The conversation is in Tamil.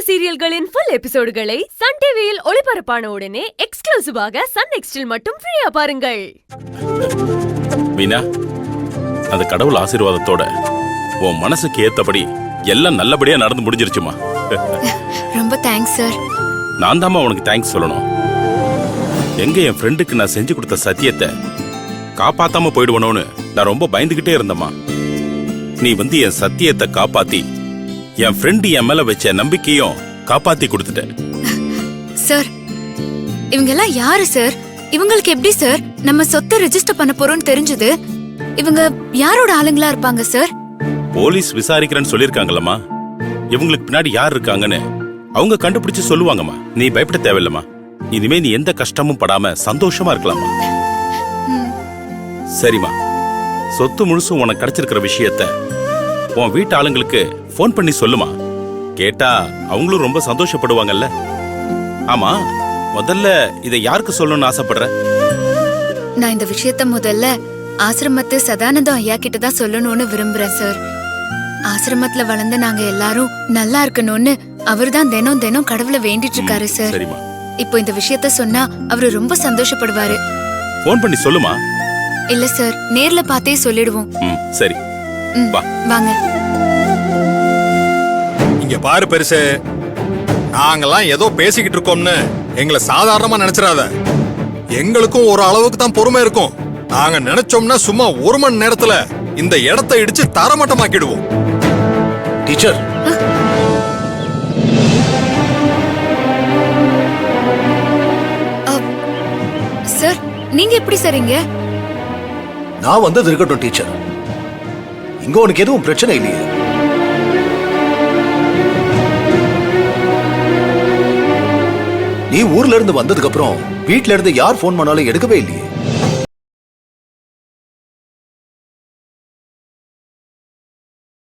சீரியல்களின் ஃபுல் எபிசோடுகளை சன் டிவியில் ஒளிபரப்பான உடனே எக்ஸ்க்ளூசிவாக சன் நெக்ஸ்டில் மட்டும் ஃப்ரீயா பாருங்கள். மீனா, அந்த கடவுள் ஆசீர்வாதத்தோட உன் மனசுக்கு ஏத்தபடி எல்லாம் நல்லபடியா நடந்து முடிஞ்சிருச்சுமா. ரொம்ப தேங்க்ஸ் சார். நான் தாமா உனக்கு தேங்க்ஸ் சொல்லணும். எங்க என் ஃப்ரெண்டுக்கு நான் செஞ்சு கொடுத்த சத்தியத்தை காப்பாத்தாம போயிடுவனோன்னு நான் ரொம்ப பயந்துகிட்டே இருந்தம்மா. நீ என் சத்தியத்தை காப்பாத்தி என் ஃப்ரெண்டு என் மேல வச்ச நம்பிக்கையும் காப்பாத்தி கொடுத்துட்ட. சார், இவங்க எல்லாம் யாரு சார்? இவங்களுக்கு எப்படி சார் நம்ம சொத்தை ரெஜிஸ்டர் பண்ண போறோம்னு தெரிஞ்சது? இவங்க யாரோட ஆளுங்களா இருப்பாங்க சார்? போலீஸ் விசாரிக்கிறேன்னு சொல்லிருக்காங்கல்லம்மா. இவங்களுக்கு பின்னாடி யார் இருக்காங்கன்னு அவங்க கண்டுபிடிச்சு சொல்லுவாங்கம்மா. நீ பயப்பட தேவையில்லம்மா. இனிமே நீ எந்த கஷ்டமும் படாம சந்தோஷமா இருக்கலாமா. சரிம்மா, சொத்து முழுசும் உனக்கு கிடைச்சிருக்கிற விஷயத்த உன் வீட்டு ஆளுங்களுக்கு போன் பண்ணி சொல்லுமா. கேட்டா அவங்களும் ரொம்ப சந்தோஷப்படுவாங்கல்ல. ஆமா, முதல்ல இதை யாருக்கு சொல்லணும்னு ஆசைப்படுற? நான் இந்த விஷயத்த முதல்ல ஆசிரமத்து சதானந்தம் ஐயா கிட்ட தான் சொல்லணும்னு விரும்புறேன் சார். ஆசிரமத்துல வளர்ந்த நாங்க எல்லாரும் நல்லா இருக்கணும்னு அவர்தான் தினம் தினம் கடவுளை வேண்டிட்டு இருக்காரு சார். சரிம்மா, இப்போ இந்த விஷயத்த சொன்னா அவரு ரொம்ப சந்தோஷப்படுவாரு. போன் பண்ணி சொல்லுமா. இல்ல சார், நேர்ல பார்த்தே சொல்லிடுவோம். சரி, வாங்க. இங்க பாரு பெருசு, நாங்கெல்லாம் ஏதோ பேசிக்கிட்டு இருக்கோம்னு எங்களை சாதாரணமா நினைச்சிடாத. எங்களுக்கும் ஒரு அளவுக்கு தான் பொறுமை இருக்கும். நாங்க நினைச்சோம்னா சும்மா ஒரு மணி நேரத்துல இந்த இடத்தை இடிச்சு தரமட்டமாக்கிடுவோம். டீச்சர், சார், நீங்க எப்படி சரிங்க? நான் வந்தது இருக்கட்டும் டீச்சர். இங்க உனக்கு எதுவும் பிரச்சனை இல்லையே? நீ ஊர்ல இருந்து வந்ததுக்கு அப்புறம் வீட்ல இருந்து யார் போன் பண்ணாலும் எடுக்கவே இல்லையே.